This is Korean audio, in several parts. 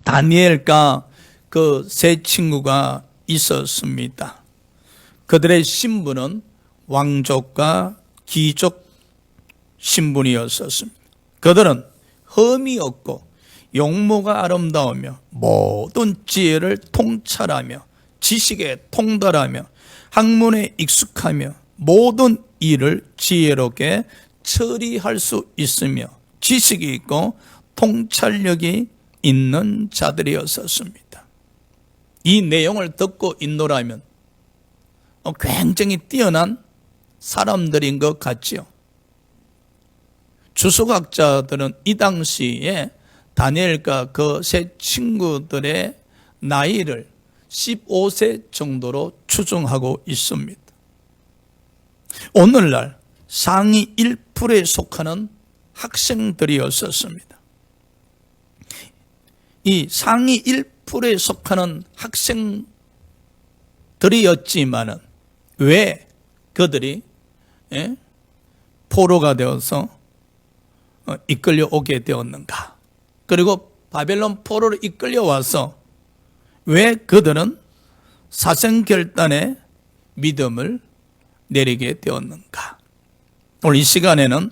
다니엘과 그 세 친구가 있었습니다. 그들의 신분은 왕족과 귀족 신분이었었습니다. 그들은 흠이 없고 용모가 아름다우며 모든 지혜를 통찰하며 지식에 통달하며 학문에 익숙하며 모든 일을 지혜롭게 처리할 수 있으며 지식이 있고 통찰력이 있는 자들이었었습니다. 이 내용을 듣고 있노라면 굉장히 뛰어난 사람들인 것 같지요. 주석학자들은 이 당시에 다니엘과 그 세 친구들의 나이를 15세 정도로 추정하고 있습니다. 오늘날 상위 1%에 속하는 학생들이었었습니다. 이 상위 1%에 속하는 학생들이었지만은 왜 그들이 포로가 되어서 이끌려 오게 되었는가? 그리고 바벨론 포로로 이끌려와서 왜 그들은 사생결단의 믿음을 내리게 되었는가? 오늘 이 시간에는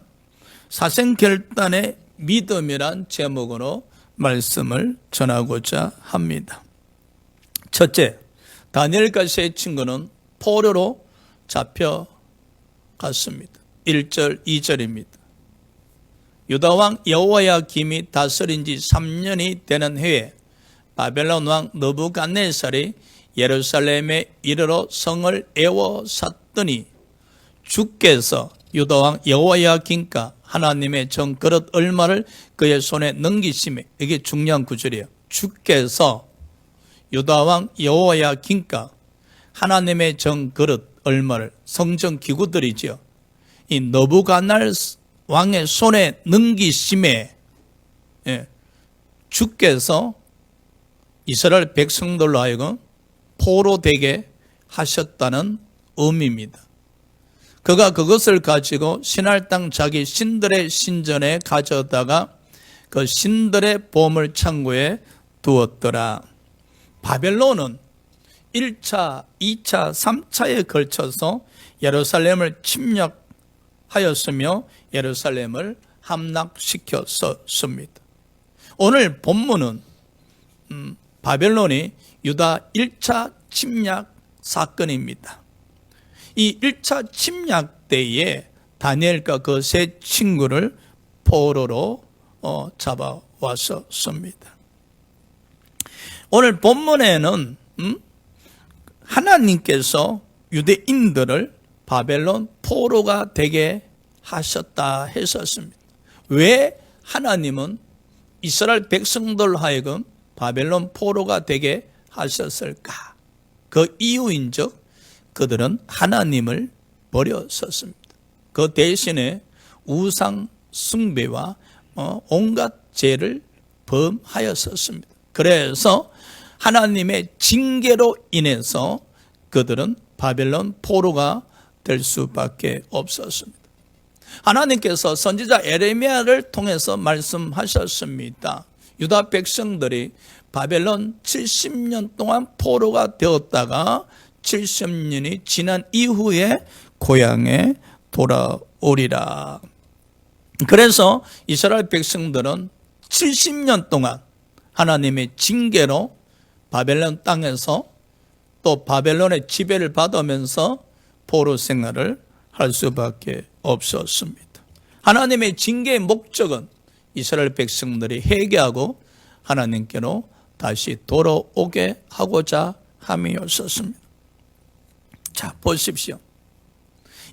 사생결단의 믿음이란 제목으로 말씀을 전하고자 합니다. 첫째, 다니엘과 세 친구는 포로로 잡혀갔습니다. 1절, 2절입니다. 유다왕 여호야김이 다스린 지 3년이 되는 해에 바벨론 왕 느부갓네살이 예루살렘에 이르러 성을 에워쌌더니 주께서 유다왕 여호야김과 하나님의 정그릇 얼마를 그의 손에 넘기심에, 이게 중요한 구절이에요. 주께서 유다왕 여호야김과 하나님의 정그릇 얼마를, 성전 기구들이죠, 이 느부갓네살 왕의 손에 넘기심에 주께서 이스라엘 백성들로 하여금 포로되게 하셨다는 의미입니다. 그가 그것을 가지고 신할 땅 자기 신들의 신전에 가져다가 그 신들의 보물 창고에 두었더라. 바벨론은 1차, 2차, 3차에 걸쳐서 예루살렘을 침략하였으며 예루살렘을 함락시켰습니다. 오늘 본문은 바벨론이 유다 1차 침략 사건입니다. 이 1차 침략 때에 다니엘과 그 세 친구를 포로로 잡아왔었습니다. 오늘 본문에는 하나님께서 유대인들을 바벨론 포로가 되게 하셨다 했었습니다. 왜 하나님은 이스라엘 백성들 하여금 바벨론 포로가 되게 하셨을까? 그 이유인즉 그들은 하나님을 버렸었습니다. 그 대신에 우상 숭배와 온갖 죄를 범하였었습니다. 그래서 하나님의 징계로 인해서 그들은 바벨론 포로가 될 수밖에 없었습니다. 하나님께서 선지자 에레미야를 통해서 말씀하셨습니다. 유다 백성들이 바벨론 70년 동안 포로가 되었다가 70년이 지난 이후에 고향에 돌아오리라. 그래서 이스라엘 백성들은 70년 동안 하나님의 징계로 바벨론 땅에서 또 바벨론의 지배를 받으면서 포로 생활을 할 수밖에 없었습니다. 하나님의 징계의 목적은 이스라엘 백성들이 회개하고 하나님께로 다시 돌아오게 하고자 함이었습니다. 자, 보십시오.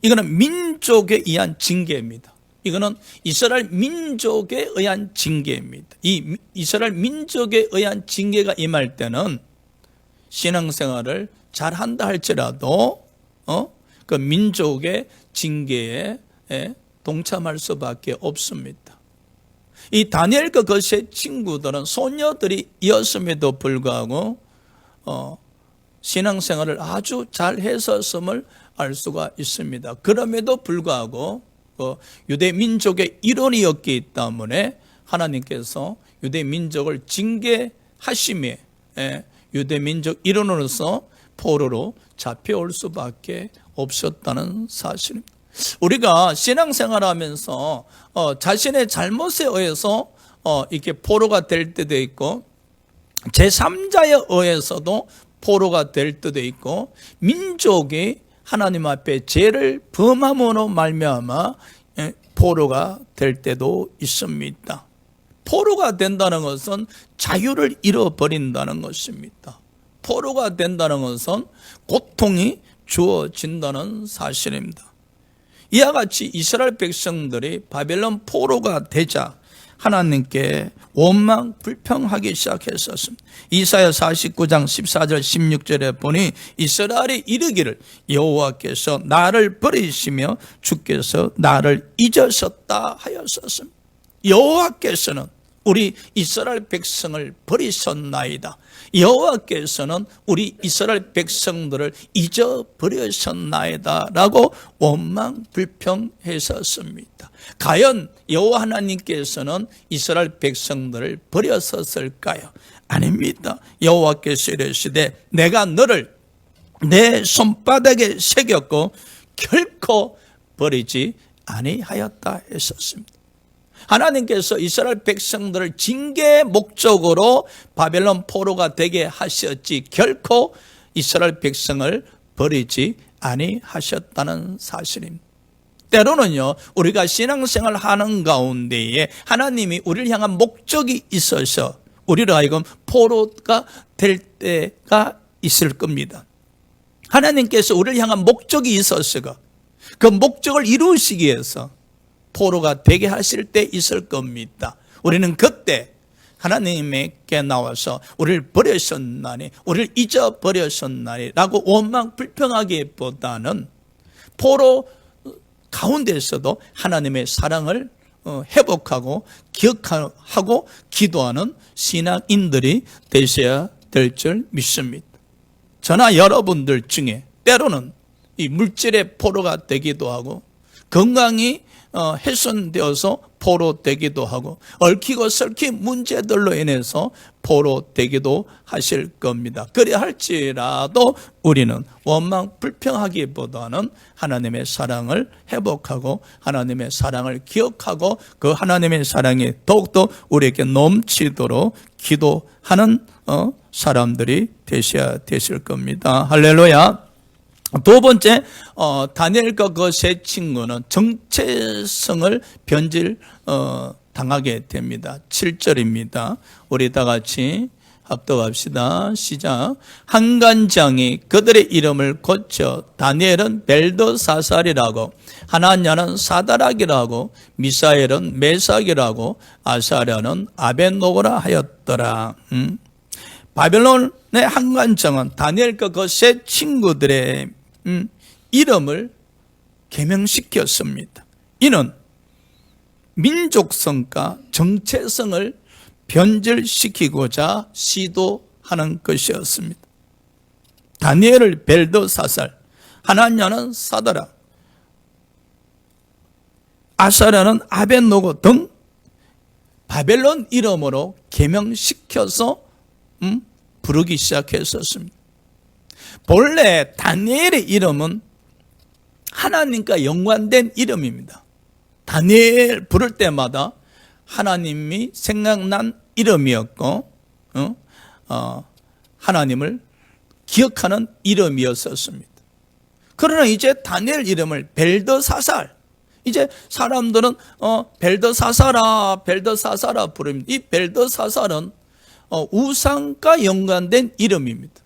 이거는 민족에 의한 징계입니다. 이거는 이스라엘 민족에 의한 징계입니다. 이 이스라엘 민족에 의한 징계가 임할 때는 신앙생활을 잘한다 할지라도 그 민족의 징계에 동참할 수밖에 없습니다. 이 다니엘과 그 세 친구들은 소녀들이었음에도 불구하고 신앙생활을 아주 잘 했었음을 알 수가 있습니다. 그럼에도 불구하고 유대 민족의 일원이었기 때문에 하나님께서 유대 민족을 징계하셨습니다. 하심에 유대민족 일원으로서 포로로 잡혀올 수밖에 없었다는 사실입니다. 우리가 신앙생활하면서 자신의 잘못에 의해서 이렇게 포로가 될 때도 있고 제3자에 의해서도 포로가 될 때도 있고 민족이 하나님 앞에 죄를 범함으로 말미암아 포로가 될 때도 있습니다. 포로가 된다는 것은 자유를 잃어버린다는 것입니다. 포로가 된다는 것은 고통이 주어진다는 사실입니다. 이와 같이 이스라엘 백성들이 바벨론 포로가 되자 하나님께 원망 불평하기 시작했었습니다. 이사야 49장 14절 16절에 보니 이스라엘이 이르기를 여호와께서 나를 버리시며 주께서 나를 잊으셨다 하였었습니다. 여호와께서는 우리 이스라엘 백성을 버리셨나이다. 여호와께서는 우리 이스라엘 백성들을 잊어버리셨나이다 라고 원망 불평했었습니다. 과연 여호와 하나님께서는 이스라엘 백성들을 버렸었을까요? 아닙니다. 여호와께서 이르시되 내가 너를 내 손바닥에 새겼고 결코 버리지 아니하였다 했었습니다. 하나님께서 이스라엘 백성들을 징계의 목적으로 바벨론 포로가 되게 하셨지 결코 이스라엘 백성을 버리지 아니하셨다는 사실입니다. 때로는요, 우리가 신앙생활 하는 가운데에 하나님이 우리를 향한 목적이 있어서 우리를 하여금 포로가 될 때가 있을 겁니다. 하나님께서 우리를 향한 목적이 있어서 그 목적을 이루시기 위해서 포로가 되게 하실 때 있을 겁니다. 우리는 그때 하나님께 나와서 우리를 버리셨나니, 우리를 잊어버리셨나니 라고 원망 불평하기보다는 포로 가운데서도 하나님의 사랑을 회복하고 기억하고 기도하는 신앙인들이 되셔야 될 줄 믿습니다. 저나 여러분들 중에 때로는 이 물질의 포로가 되기도 하고 건강이 훼손되어서 포로 되기도 하고 얽히고 설킨 문제들로 인해서 포로 되기도 하실 겁니다. 그래 할지라도 우리는 원망 불평하기보다는 하나님의 사랑을 회복하고 하나님의 사랑을 기억하고 그 하나님의 사랑이 더욱더 우리에게 넘치도록 기도하는 사람들이 되셔야 되실 겁니다. 할렐루야. 두 번째, 다니엘과 그 세 친구는 정체성을 변질 당하게 됩니다. 7절입니다. 우리 다 같이 합독합시다. 시작. 한간장이 그들의 이름을 고쳐 다니엘은 벨드사살이라고, 하나냐는 사다락이라고, 미사엘은 메삭이라고, 아사랴는 아벤노고라 하였더라. 바벨론의 한간장은 다니엘과 그 세 친구들의 이름을 개명시켰습니다. 이는 민족성과 정체성을 변질시키고자 시도하는 것이었습니다. 다니엘을 벨드사살, 하나냐는 사드락, 아사랴는 아벤노고 등 바벨론 이름으로 개명시켜서 부르기 시작했었습니다. 본래 다니엘의 이름은 하나님과 연관된 이름입니다. 다니엘 부를 때마다 하나님이 생각난 이름이었고 하나님을 기억하는 이름이었었습니다. 그러나 이제 다니엘 이름을 벨드사살, 이제 사람들은 벨드사살아 부릅니다. 이 벨드사살은 우상과 연관된 이름입니다.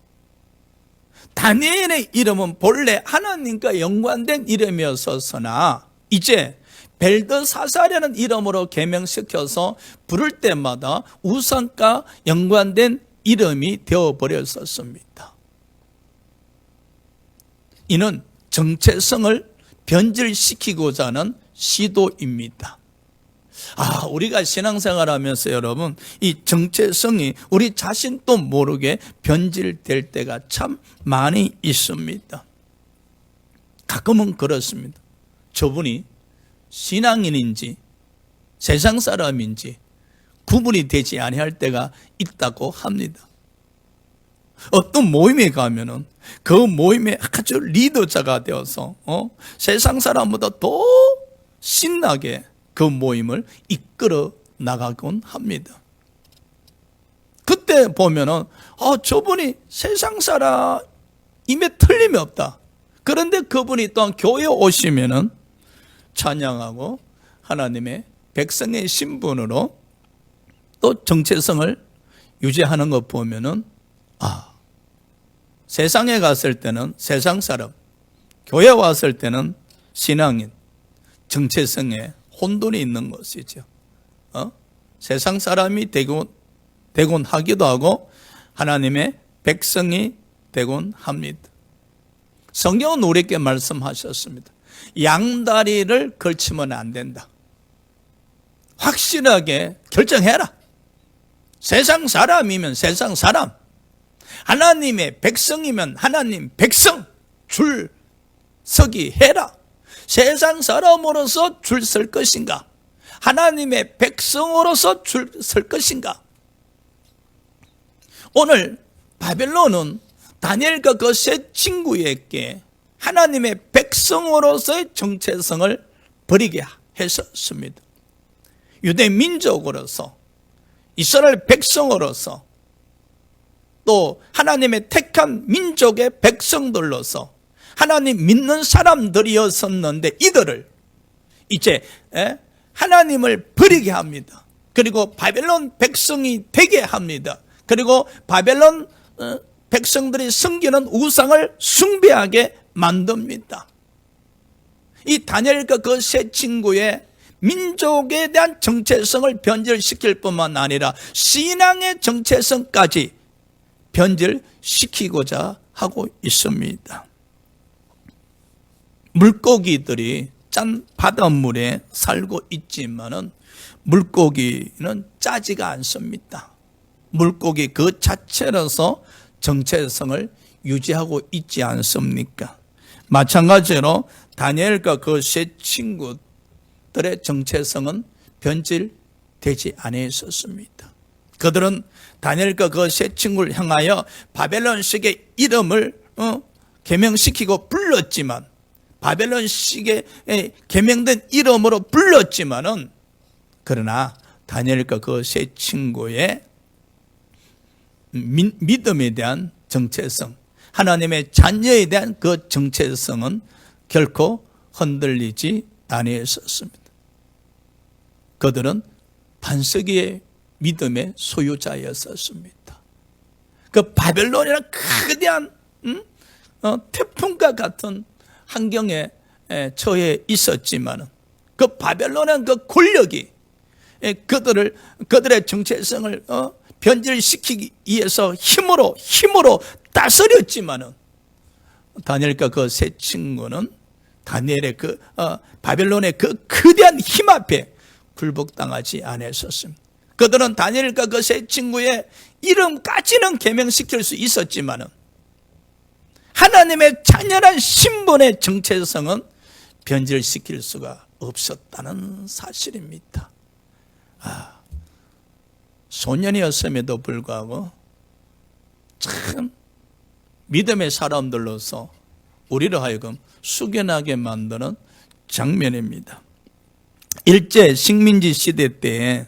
다니엘의 이름은 본래 하나님과 연관된 이름이었으나 이제 벨드사살이라는 이름으로 개명시켜서 부를 때마다 우상과 연관된 이름이 되어버렸었습니다. 이는 정체성을 변질시키고자 하는 시도입니다. 우리가 신앙생활 하면서 여러분, 이 정체성이 우리 자신도 모르게 변질될 때가 참 많이 있습니다. 가끔은 그렇습니다. 저분이 신앙인인지 세상 사람인지 구분이 되지 아니할 때가 있다고 합니다. 어떤 모임에 가면은 그 모임의 아주 리더자가 되어서 세상 사람보다 더 신나게 그 모임을 이끌어 나가곤 합니다. 그때 보면은 저분이 세상 사람임에 틀림이 없다. 그런데 그분이 또한 교회에 오시면은 찬양하고 하나님의 백성의 신분으로 또 정체성을 유지하는 것 보면은 세상에 갔을 때는 세상 사람, 교회에 왔을 때는 신앙인, 정체성에 혼돈이 있는 것이죠. 세상 사람이 되곤 하기도 하고 하나님의 백성이 되곤 합니다. 성경은 우리에게 말씀하셨습니다. 양다리를 걸치면 안 된다. 확실하게 결정해라. 세상 사람이면 세상 사람, 하나님의 백성이면 하나님 백성 줄 서기 해라. 세상 사람으로서 줄 설 것인가, 하나님의 백성으로서 줄 설 것인가. 오늘 바벨론은 다니엘과 그 세 친구에게 하나님의 백성으로서의 정체성을 버리게 했었습니다. 유대 민족으로서, 이스라엘 백성으로서, 또 하나님의 택한 민족의 백성들로서 하나님 믿는 사람들이었었는데 이들을 이제 하나님을 버리게 합니다. 그리고 바벨론 백성이 되게 합니다. 그리고 바벨론 백성들이 섬기는 우상을 숭배하게 만듭니다. 이 다니엘과 그 세 친구의 민족에 대한 정체성을 변질시킬 뿐만 아니라 신앙의 정체성까지 변질시키고자 하고 있습니다. 물고기들이 짠 바닷물에 살고 있지만은 물고기는 짜지가 않습니다. 물고기 그 자체로서 정체성을 유지하고 있지 않습니까? 마찬가지로 다니엘과 그 세 친구들의 정체성은 변질되지 아니했었습니다. 그들은 다니엘과 그 세 친구를 향하여 바벨론식의 이름을 개명시키고 불렀지만, 바벨론식의 개명된 이름으로 불렀지만은, 그러나 다니엘과 그 세 친구의 믿음에 대한 정체성, 하나님의 자녀에 대한 그 정체성은 결코 흔들리지 아니했었습니다. 그들은 반석의 믿음의 소유자였었습니다. 그 바벨론이라는 거대한 태풍과 같은 환경에 처해 있었지만 그 바벨론의 그 권력이 그들의 정체성을 변질시키기 위해서 힘으로 다스렸지만은, 다니엘과 그 세 친구는 다니엘의 그 바벨론의 그 거대한 힘 앞에 굴복당하지 않았었습니다. 그들은 다니엘과 그 세 친구의 이름까지는 개명시킬 수 있었지만은 하나님의 자녀란 신분의 정체성은 변질시킬 수가 없었다는 사실입니다. 소년이었음에도 불구하고 참 믿음의 사람들로서 우리를 하여금 숙연하게 만드는 장면입니다. 일제 식민지 시대 때에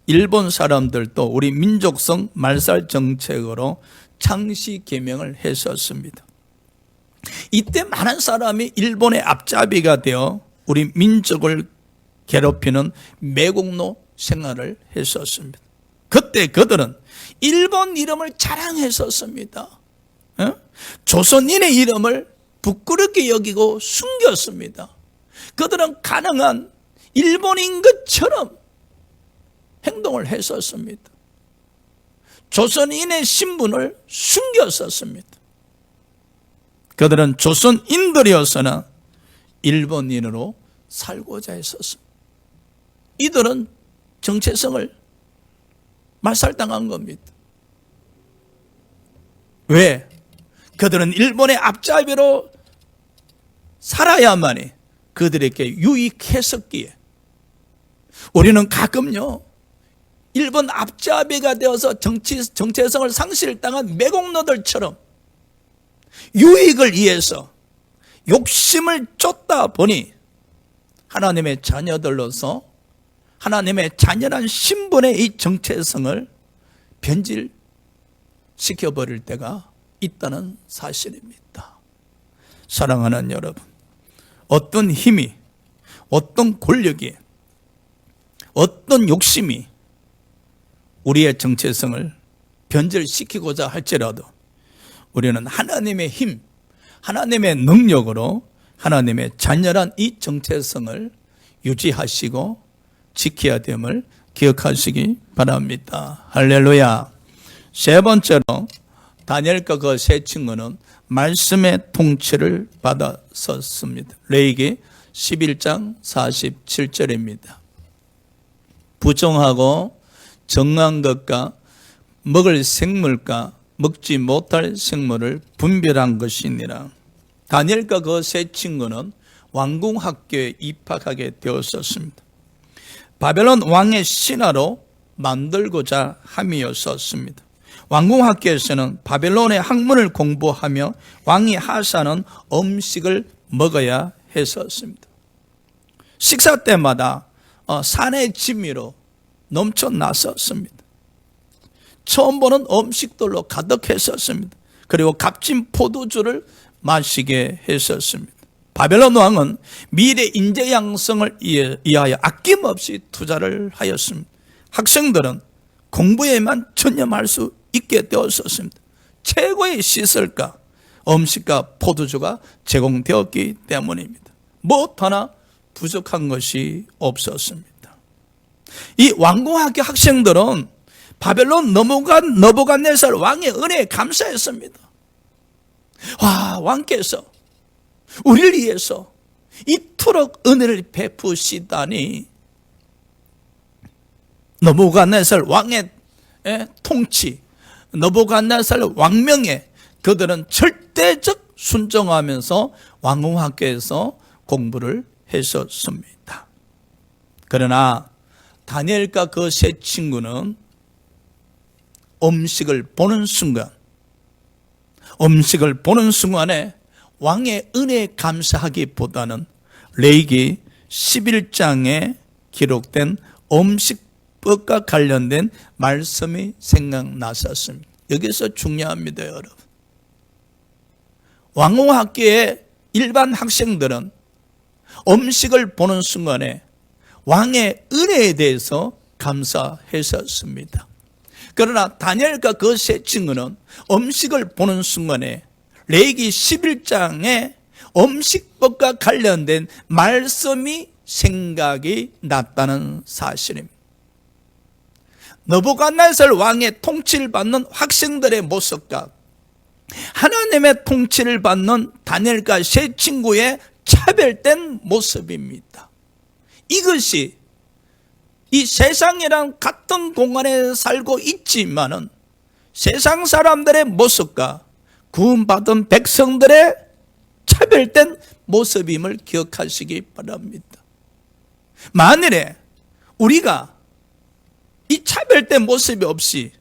일본 사람들도 우리 민족성 말살 정책으로 창시 개명을 했었습니다. 이때 많은 사람이 일본의 앞잡이가 되어 우리 민족을 괴롭히는 매국노 생활을 했었습니다. 그때 그들은 일본 이름을 자랑했었습니다. 조선인의 이름을 부끄럽게 여기고 숨겼습니다. 그들은 가능한 일본인 것처럼 행동을 했었습니다. 조선인의 신분을 숨겼었습니다. 그들은 조선인들이었으나 일본인으로 살고자 했었습니다. 이들은 정체성을 말살당한 겁니다. 왜? 그들은 일본의 앞잡이로 살아야만이 그들에게 유익했었기에. 우리는 가끔요, 일본 앞잡이가 되어서 정체성을 상실당한 매국노들처럼 유익을 위해서 욕심을 쫓다 보니 하나님의 자녀들로서 하나님의 자녀란 신분의 이 정체성을 변질시켜버릴 때가 있다는 사실입니다. 사랑하는 여러분, 어떤 힘이, 어떤 권력이, 어떤 욕심이 우리의 정체성을 변질시키고자 할지라도 우리는 하나님의 힘, 하나님의 능력으로 하나님의 자녀란 이 정체성을 유지하시고 지켜야 됨을 기억하시기 바랍니다. 할렐루야. 세 번째로 다니엘과 그 세 친구는 말씀의 통치를 받았었습니다. 레위기 11장 47절입니다. 부정하고 정한 것과 먹을 생물과 먹지 못할 생물을 분별한 것이니라. 다니엘과 그 세 친구는 왕궁학교에 입학하게 되었었습니다. 바벨론 왕의 신하로 만들고자 함이었었습니다. 왕궁학교에서는 바벨론의 학문을 공부하며 왕이 하사는 음식을 먹어야 했었습니다. 식사 때마다 산의 진미로 넘쳐났었습니다. 처음 보는 음식들로 가득했었습니다. 그리고 값진 포도주를 마시게 했었습니다. 바벨론 왕은 미래 인재 양성을 위하여 아낌없이 투자를 하였습니다. 학생들은 공부에만 전념할 수 있게 되었었습니다. 최고의 시설과 음식과 포도주가 제공되었기 때문입니다. 무엇 하나 부족한 것이 없었습니다. 이 왕궁학교 학생들은 바벨론 느부갓네살 왕의 은혜에 감사했습니다. 와, 왕께서 우리를 위해서 이토록 은혜를 베푸시다니. 느부갓네살 왕의 통치, 느부갓네살 왕명에 그들은 절대적 순종하면서 왕궁학교에서 공부를 했었습니다. 그러나 다니엘과 그 세 친구는 음식을 보는 순간에 왕의 은혜에 감사하기보다는 레위기 11장에 기록된 음식법과 관련된 말씀이 생각났었습니다. 여기서 중요합니다, 여러분. 왕궁학교의 일반 학생들은 음식을 보는 순간에 왕의 은혜에 대해서 감사했었습니다. 그러나 다니엘과 그 세 친구는 음식을 보는 순간에 레위기 11장에 음식법과 관련된 말씀이 생각이 났다는 사실입니다. 느부갓네살 왕의 통치를 받는 학생들의 모습과 하나님의 통치를 받는 다니엘과 세 친구의 차별된 모습입니다. 이것이 이 세상이랑 같은 공간에 살고 있지만은 세상 사람들의 모습과 구원받은 백성들의 차별된 모습임을 기억하시기 바랍니다. 만일에 우리가 이 차별된 모습이 없이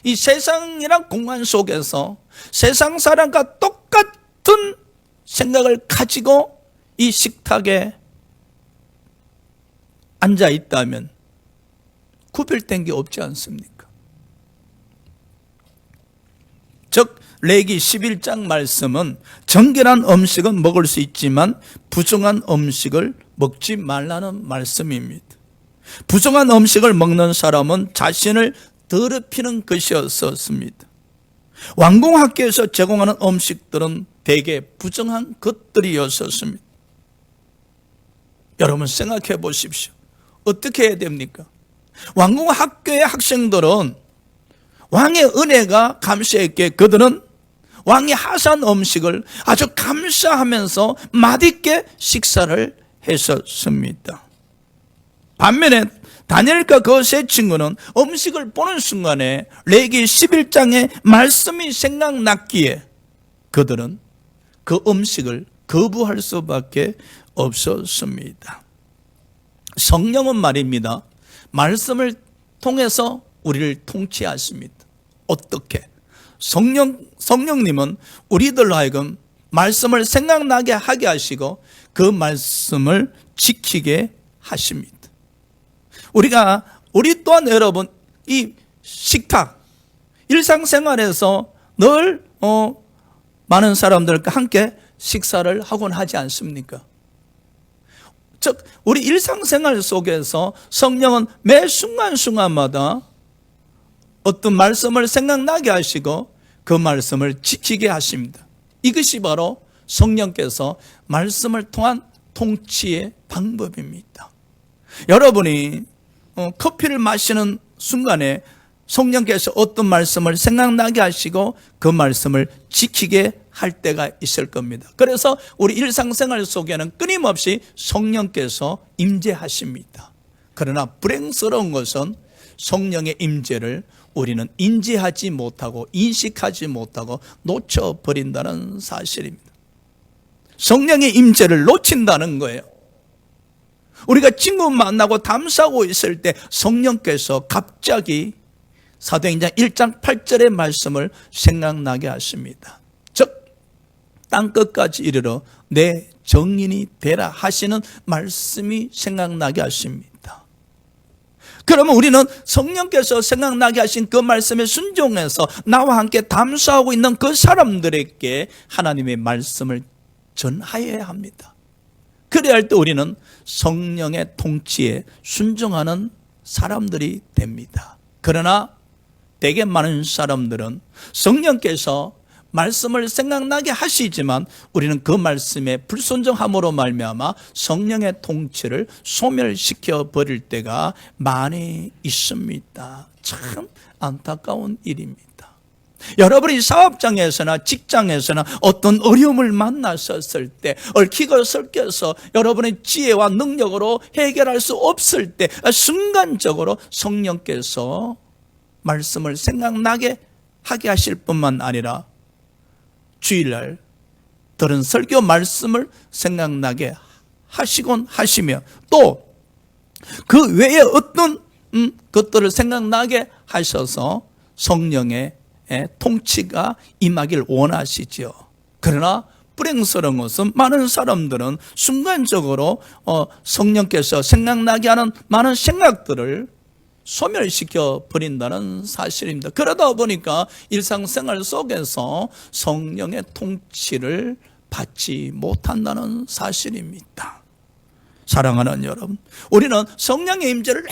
이 세상이란 공간 속에서 세상 사람과 똑같은 생각을 가지고 이 식탁에 앉아 있다면 구별된 게 없지 않습니까? 즉 레위기 11장 말씀은 정결한 음식은 먹을 수 있지만 부정한 음식을 먹지 말라는 말씀입니다. 부정한 음식을 먹는 사람은 자신을 더럽히는 것이었습니다. 왕궁학교에서 제공하는 음식들은 대개 부정한 것들이었습니다. 여러분 생각해 보십시오. 어떻게 해야 됩니까? 왕궁학교의 학생들은 왕의 은혜가 감사했기에 그들은 왕이 하사한 음식을 아주 감사하면서 맛있게 식사를 했었습니다. 반면에 다니엘과 그 세 친구는 음식을 보는 순간에 레위기 11장의 말씀이 생각났기에 그들은 그 음식을 거부할 수밖에 없었습니다. 성령은 말입니다. 말씀을 통해서 우리를 통치하십니다. 어떻게? 성령님은 우리들로 하여금 말씀을 생각나게 하게 하시고 그 말씀을 지키게 하십니다. 우리 또한 여러분, 이 식탁, 일상생활에서 늘 많은 사람들과 함께 식사를 하곤 하지 않습니까? 즉 우리 일상생활 속에서 성령은 매 순간순간마다 어떤 말씀을 생각나게 하시고 그 말씀을 지키게 하십니다. 이것이 바로 성령께서 말씀을 통한 통치의 방법입니다. 여러분이 커피를 마시는 순간에 성령께서 어떤 말씀을 생각나게 하시고 그 말씀을 지키게 할 때가 있을 겁니다. 그래서 우리 일상생활 속에는 끊임없이 성령께서 임재하십니다. 그러나 불행스러운 것은 성령의 임재를 우리는 인지하지 못하고 인식하지 못하고 놓쳐버린다는 사실입니다. 성령의 임재를 놓친다는 거예요. 우리가 친구 만나고 담소하고 있을 때 성령께서 갑자기 사도행전 1장 8절의 말씀을 생각나게 하십니다. 즉 땅끝까지 이르러 내 정인이 되라 하시는 말씀이 생각나게 하십니다. 그러면 우리는 성령께서 생각나게 하신 그 말씀에 순종해서 나와 함께 담소하고 있는 그 사람들에게 하나님의 말씀을 전하여야 합니다. 그래야 할 때 우리는 성령의 통치에 순종하는 사람들이 됩니다. 그러나 되게 많은 사람들은 성령께서 말씀을 생각나게 하시지만 우리는 그 말씀에 불순종함으로 말미암아 성령의 통치를 소멸시켜 버릴 때가 많이 있습니다. 참 안타까운 일입니다. 여러분이 사업장에서나 직장에서나 어떤 어려움을 만났었을 때 얽히고 설켜서 여러분의 지혜와 능력으로 해결할 수 없을 때 순간적으로 성령께서 말씀을 생각나게 하게 하실 뿐만 아니라 주일날 들은 설교 말씀을 생각나게 하시곤 하시며 또 그 외에 어떤 것들을 생각나게 하셔서 성령의 통치가 임하길 원하시죠. 그러나 불행스러운 것은 많은 사람들은 순간적으로 성령께서 생각나게 하는 많은 생각들을 소멸시켜 버린다는 사실입니다. 그러다 보니까 일상생활 속에서 성령의 통치를 받지 못한다는 사실입니다. 사랑하는 여러분, 우리는 성령의 임재를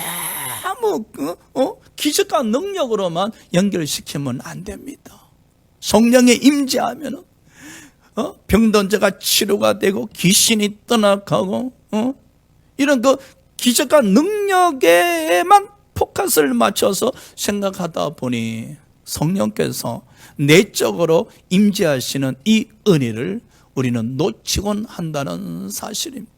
아무 기적과 능력으로만 연결시키면 안 됩니다. 성령의 임재하면 병든 자가 치료가 되고 귀신이 떠나가고 이런 그 기적과 능력에만 포커스를 맞춰서 생각하다 보니 성령께서 내적으로 임재하시는 이 은혜를 우리는 놓치곤 한다는 사실입니다.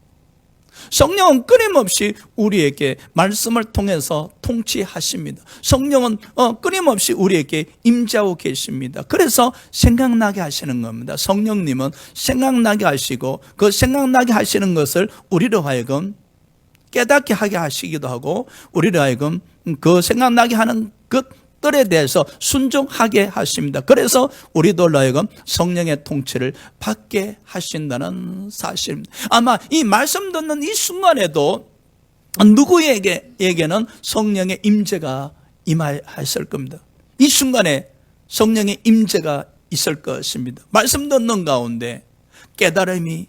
성령은 끊임없이 우리에게 말씀을 통해서 통치하십니다. 성령은 끊임없이 우리에게 임재하고 계십니다. 그래서 생각나게 하시는 겁니다. 성령님은 생각나게 하시고 그 생각나게 하시는 것을 우리로 하여금 깨닫게 하게 하시기도 하고 우리로 하여금 그 생각나게 하는 것들에 대해서 순종하게 하십니다. 그래서 우리들로 하여금 성령의 통치를 받게 하신다는 사실입니다. 아마 이 말씀 듣는 이 순간에도 누구에게는 성령의 임재가 임하였을 겁니다. 이 순간에 성령의 임재가 있을 것입니다. 말씀 듣는 가운데 깨달음이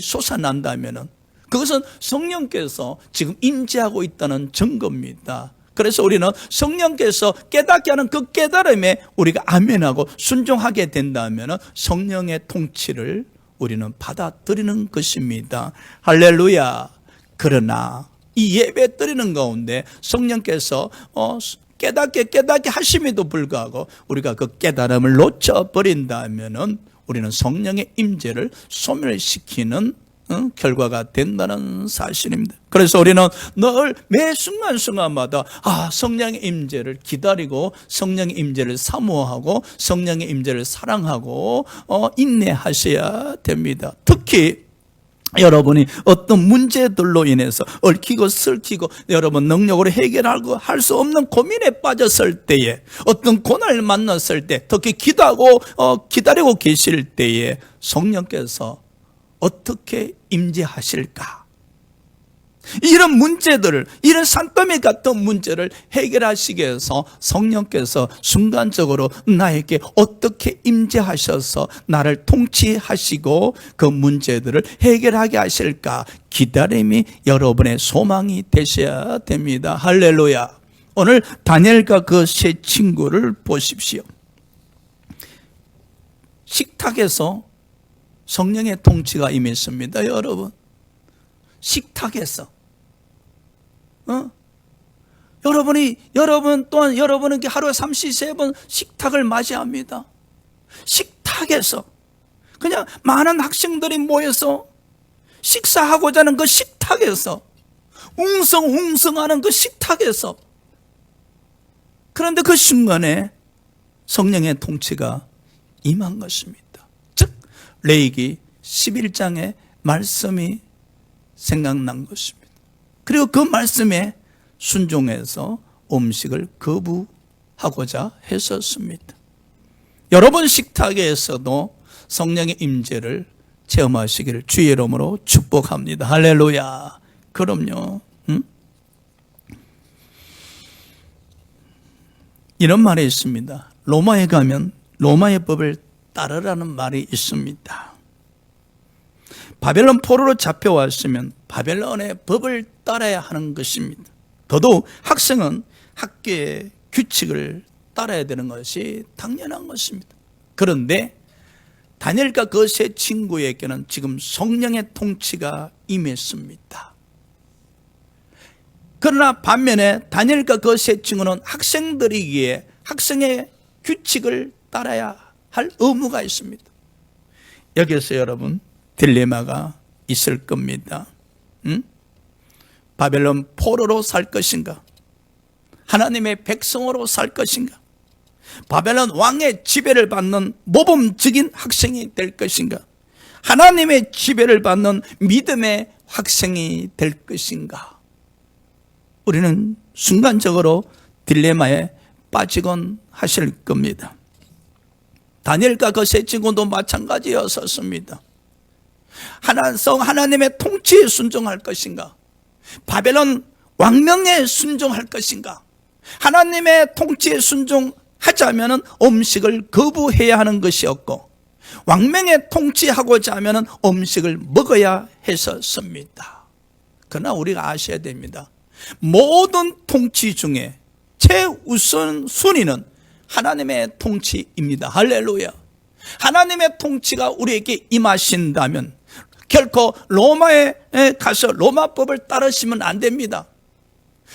솟아난다면은 그것은 성령께서 지금 임재하고 있다는 증거입니다. 그래서 우리는 성령께서 깨닫게 하는 그 깨달음에 우리가 아멘하고 순종하게 된다면 성령의 통치를 우리는 받아들이는 것입니다. 할렐루야. 그러나 이 예배 드리는 가운데 성령께서 깨닫게 하심에도 불구하고 우리가 그 깨달음을 놓쳐버린다면 우리는 성령의 임재를 소멸시키는 결과가 된다는 사실입니다. 그래서 우리는 늘 매 순간순간마다 성령의 임재를 기다리고 성령의 임재를 사모하고 성령의 임재를 사랑하고 인내하셔야 됩니다. 특히 여러분이 어떤 문제들로 인해서 얽히고 설키고 여러분 능력으로 해결하고 할 수 없는 고민에 빠졌을 때에, 어떤 고난을 만났을 때, 특히 기다리고 계실 때에 성령께서 어떻게 임재하실까? 이런 문제들을, 이런 산더미 같은 문제를 해결하시기 위해서 성령께서 순간적으로 나에게 어떻게 임재하셔서 나를 통치하시고 그 문제들을 해결하게 하실까? 기다림이 여러분의 소망이 되셔야 됩니다. 할렐루야. 오늘 다니엘과 그 세 친구를 보십시오. 식탁에서 성령의 통치가 임했습니다. 여러분, 식탁에서 여러분 또한 여러분은 하루에 33번 식탁을 맞이합니다. 식탁에서 그냥 많은 학생들이 모여서 식사하고자 하는 그 식탁에서, 웅성웅성하는 그 식탁에서, 그런데 그 순간에 성령의 통치가 임한 것입니다. 즉 레위기 11장의 말씀이 생각난 것입니다. 그리고 그 말씀에 순종해서 음식을 거부하고자 했었습니다. 여러분 식탁에서도 성령의 임재를 체험하시기를 주의 이름으로 축복합니다. 할렐루야. 그럼요. 이런 말이 있습니다. 로마에 가면 로마의 법을 따르라는 말이 있습니다. 바벨론 포로로 잡혀왔으면 바벨론의 법을 따라야 하는 것입니다. 더더욱 학생은 학교의 규칙을 따라야 되는 것이 당연한 것입니다. 그런데 다니엘과 그 세 친구에게는 지금 성령의 통치가 임했습니다. 그러나 반면에 다니엘과 그 세 친구는 학생들이기에 학생의 규칙을 따라야 할 의무가 있습니다. 여기서 여러분 딜레마가 있을 겁니다. 바벨론 포로로 살 것인가? 하나님의 백성으로 살 것인가? 바벨론 왕의 지배를 받는 모범적인 학생이 될 것인가? 하나님의 지배를 받는 믿음의 학생이 될 것인가? 우리는 순간적으로 딜레마에 빠지곤 하실 겁니다. 다니엘과 그 세 친구도 마찬가지였었습니다. 하나님의 통치에 순종할 것인가? 바벨론 왕명에 순종할 것인가? 하나님의 통치에 순종하자면 음식을 거부해야 하는 것이었고, 왕명에 통치하고자 하면 음식을 먹어야 했었습니다. 그러나 우리가 아셔야 됩니다. 모든 통치 중에 최우선 순위는 하나님의 통치입니다. 할렐루야. 하나님의 통치가 우리에게 임하신다면 결코 로마에 가서 로마법을 따르시면 안 됩니다.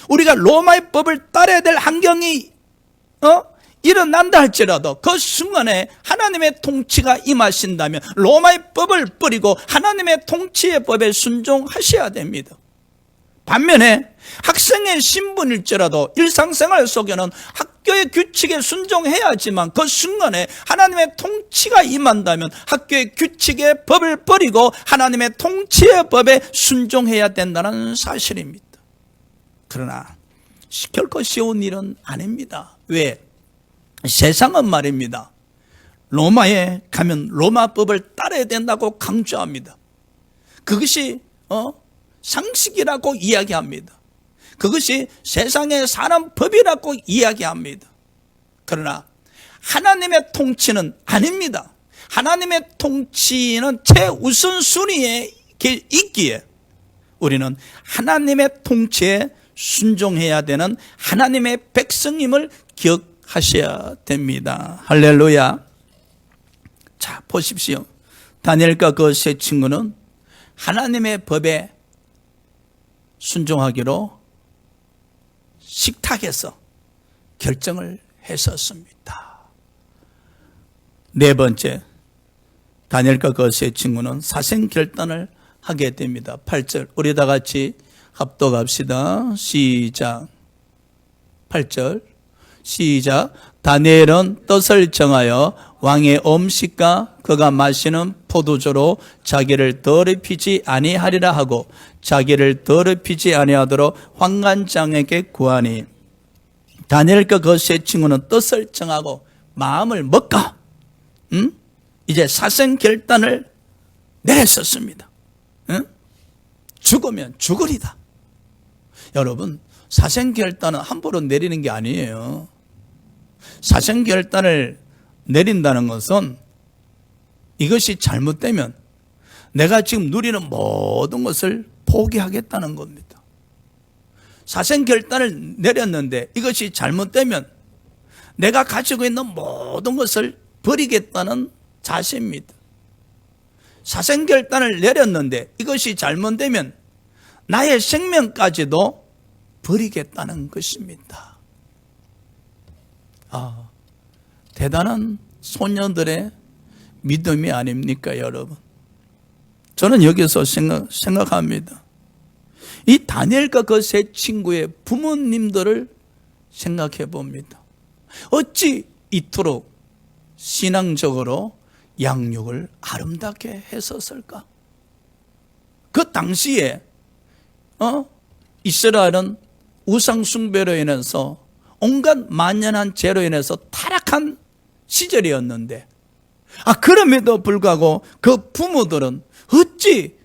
우리가 로마의 법을 따라야 될 환경이 일어난다 할지라도 그 순간에 하나님의 통치가 임하신다면 로마의 법을 버리고 하나님의 통치의 법에 순종하셔야 됩니다. 반면에 학생의 신분일지라도 일상생활 속에는 학교의 규칙에 순종해야지만 그 순간에 하나님의 통치가 임한다면 학교의 규칙의 법을 버리고 하나님의 통치의 법에 순종해야 된다는 사실입니다. 그러나 결코 쉬운 일은 아닙니다. 왜? 세상은 말입니다. 로마에 가면 로마법을 따라야 된다고 강조합니다. 그것이 상식이라고 이야기합니다. 그것이 세상에 사는 법이라고 이야기합니다. 그러나 하나님의 통치는 아닙니다. 하나님의 통치는 최우선순위에 있기에 우리는 하나님의 통치에 순종해야 되는 하나님의 백성임을 기억하셔야 됩니다. 할렐루야. 자, 보십시오. 다니엘과 그 세 친구는 하나님의 법에 순종하기로 식탁에서 결정을 했었습니다. 네 번째, 다니엘과 그 세 친구는 사생 결단을 하게 됩니다. 8절, 우리 다 같이 합독합시다. 시작. 8절 시작. 다니엘은 뜻을 정하여 왕의 음식과 그가 마시는 포도주로 자기를 더럽히지 아니하리라 하고 자기를 더럽히지 아니하도록 환관장에게 구하니 다니엘과 그 세 친구는 뜻을 정하고 마음을 먹고 이제 사생결단을 내렸었습니다. 죽으면 죽으리다. 여러분, 사생결단은 함부로 내리는 게 아니에요. 사생결단을 내린다는 것은 이것이 잘못되면 내가 지금 누리는 모든 것을 포기하겠다는 겁니다. 사생결단을 내렸는데 이것이 잘못되면 내가 가지고 있는 모든 것을 버리겠다는 자세입니다. 사생결단을 내렸는데 이것이 잘못되면 나의 생명까지도 버리겠다는 것입니다. 대단한 소녀들의 믿음이 아닙니까, 여러분? 저는 여기서 생각합니다. 이 다니엘과 그 세 친구의 부모님들을 생각해 봅니다. 어찌 이토록 신앙적으로 양육을 아름답게 했었을까? 그 당시에 이스라엘은 우상 숭배로 인해서 온갖 만연한 죄로 인해서 타락한 시절이었는데 그럼에도 불구하고 그 부모들은 어찌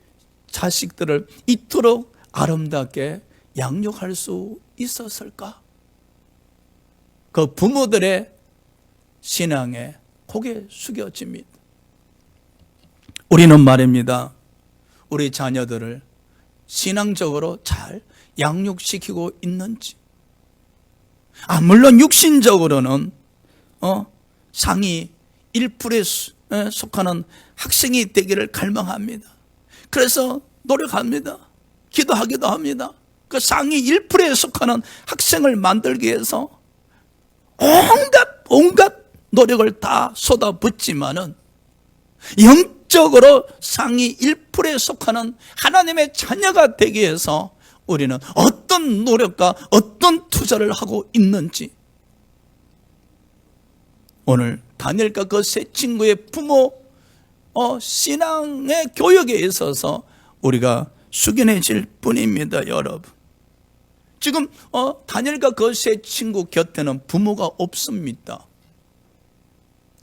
자식들을 이토록 아름답게 양육할 수 있었을까? 그 부모들의 신앙에 고개 숙여집니다. 우리는 말입니다. 우리 자녀들을 신앙적으로 잘 양육시키고 있는지. 물론 육신적으로는 상위 1%에 속하는 학생이 되기를 갈망합니다. 그래서 노력합니다. 기도하기도 합니다. 그 상위 1%에 속하는 학생을 만들기 위해서 온갖 노력을 다 쏟아붓지만은 영적으로 상위 1%에 속하는 하나님의 자녀가 되기 위해서 우리는 어떤 노력과 어떤 투자를 하고 있는지 오늘 다니엘과 그 세 친구의 부모 신앙의 교육에 있어서 우리가 숙연해질 뿐입니다, 여러분. 지금 다니엘과 그 세 친구 곁에는 부모가 없습니다.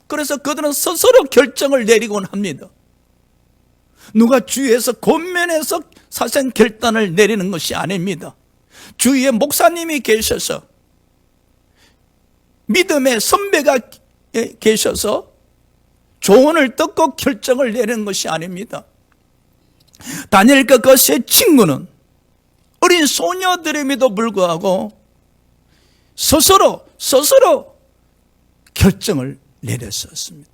그래서 그들은 스스로 결정을 내리곤 합니다. 누가 주위에서 권면해서 사생 결단을 내리는 것이 아닙니다. 주위에 목사님이 계셔서 믿음의 선배가 계셔서 조언을 듣고 결정을 내리는 것이 아닙니다. 다니엘과 그 세 친구는 어린 소녀들임에도 불구하고 스스로 결정을 내렸었습니다.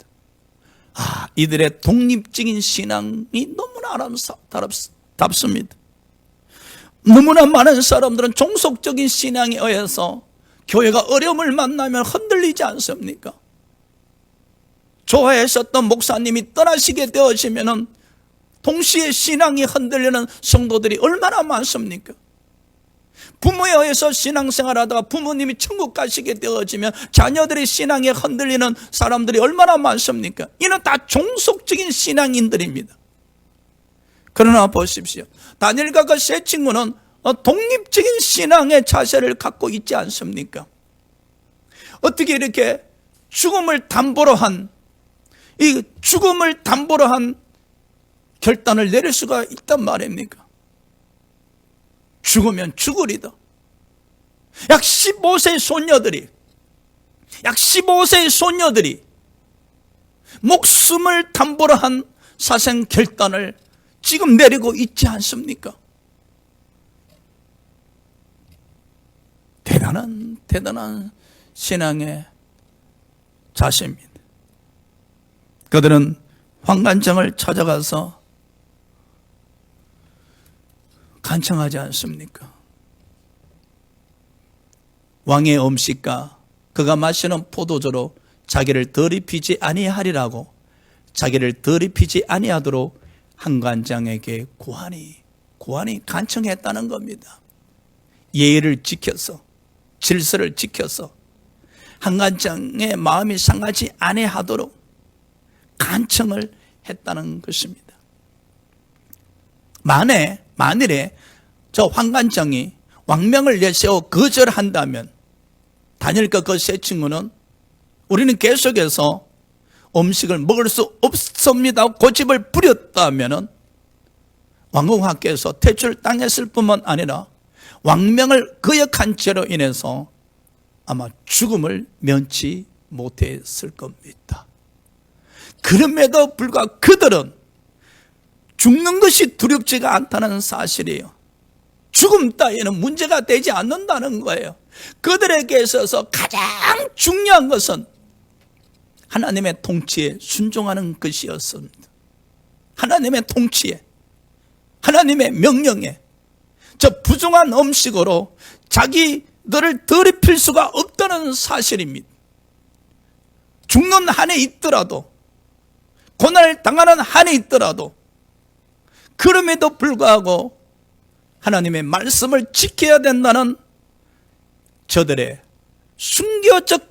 이들의 독립적인 신앙이 너무나 아름답습니다. 너무나 많은 사람들은 종속적인 신앙에 의해서 교회가 어려움을 만나면 흔들리지 않습니까? 좋아했었던 목사님이 떠나시게 되어지면 동시에 신앙이 흔들리는 성도들이 얼마나 많습니까? 부모에 의해서 신앙생활하다가 부모님이 천국 가시게 되어지면 자녀들의 신앙에 흔들리는 사람들이 얼마나 많습니까? 이는 다 종속적인 신앙인들입니다. 그러나 보십시오. 다니엘과 그 세 친구는 독립적인 신앙의 자세를 갖고 있지 않습니까? 어떻게 이렇게 죽음을 담보로 한 결단을 내릴 수가 있단 말입니까? 죽으면 죽으리다. 약 15세 소녀들이 목숨을 담보로 한 사생 결단을 지금 내리고 있지 않습니까? 대단한 신앙의 자세입니다. 그들은 환관장을 찾아가서 간청하지 않습니까? 왕의 음식과 그가 마시는 포도주로 자기를 더럽히지 아니하리라고 자기를 더럽히지 아니하도록 환관장에게 고하니 간청했다는 겁니다. 예의를 지켜서 질서를 지켜서 환관장의 마음이 상하지 아니하도록 간청을 했다는 것입니다. 만일에 저 환관장이 왕명을 내세워 거절한다면 다니엘과 그 세 친구는 우리는 계속해서 음식을 먹을 수 없습니다 고집을 부렸다면 왕궁학교에서 퇴출당했을 뿐만 아니라 왕명을 거역한 죄로 인해서 아마 죽음을 면치 못했을 겁니다. 그럼에도 불구하고 그들은 죽는 것이 두렵지가 않다는 사실이에요. 죽음 따위에는 문제가 되지 않는다는 거예요. 그들에게 있어서 가장 중요한 것은 하나님의 통치에 순종하는 것이었습니다. 하나님의 통치에, 하나님의 명령에, 저 부정한 음식으로 자기들을 더럽힐 수가 없다는 사실입니다. 죽는 한이 있더라도, 고난을 당하는 한이 있더라도, 그럼에도 불구하고 하나님의 말씀을 지켜야 된다는 저들의 순교적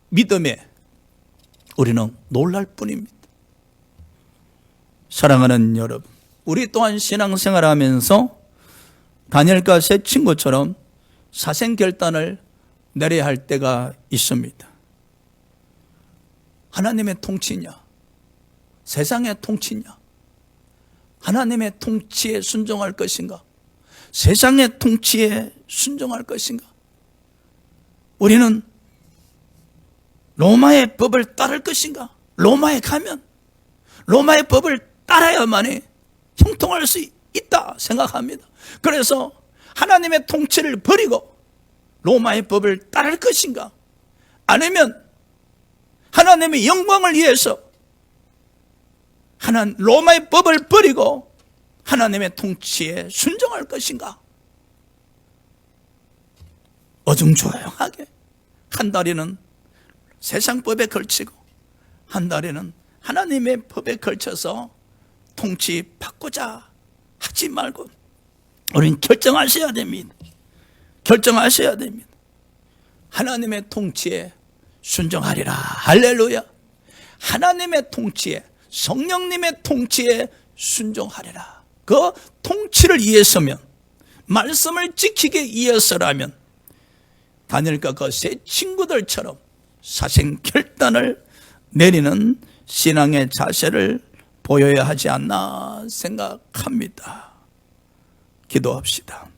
믿음에 우리는 놀랄 뿐입니다. 사랑하는 여러분, 우리 또한 신앙생활을 하면서 다니엘과 세 친구처럼 사생결단을 내려야 할 때가 있습니다. 하나님의 통치냐, 세상의 통치냐, 하나님의 통치에 순종할 것인가, 세상의 통치에 순종할 것인가. 우리는 로마의 법을 따를 것인가, 로마에 가면 로마의 법을 따라야만이 형통할 수 있다 생각합니다. 그래서 하나님의 통치를 버리고 로마의 법을 따를 것인가, 아니면 하나님의 영광을 위해서 로마의 법을 버리고 하나님의 통치에 순종할 것인가. 어중조용하게 한 다리는 세상 법에 걸치고 한 다리는 하나님의 법에 걸쳐서 통치 받고자 하지 말고 우리는 결정하셔야 됩니다. 결정하셔야 됩니다. 하나님의 통치에 순종하리라. 할렐루야. 하나님의 통치에, 성령님의 통치에 순종하리라. 그 통치를 위해서면, 말씀을 지키기 위해서라면 다니엘과 그 세 친구들처럼 사생결단을 내리는 신앙의 자세를 보여야 하지 않나 생각합니다. 기도합시다.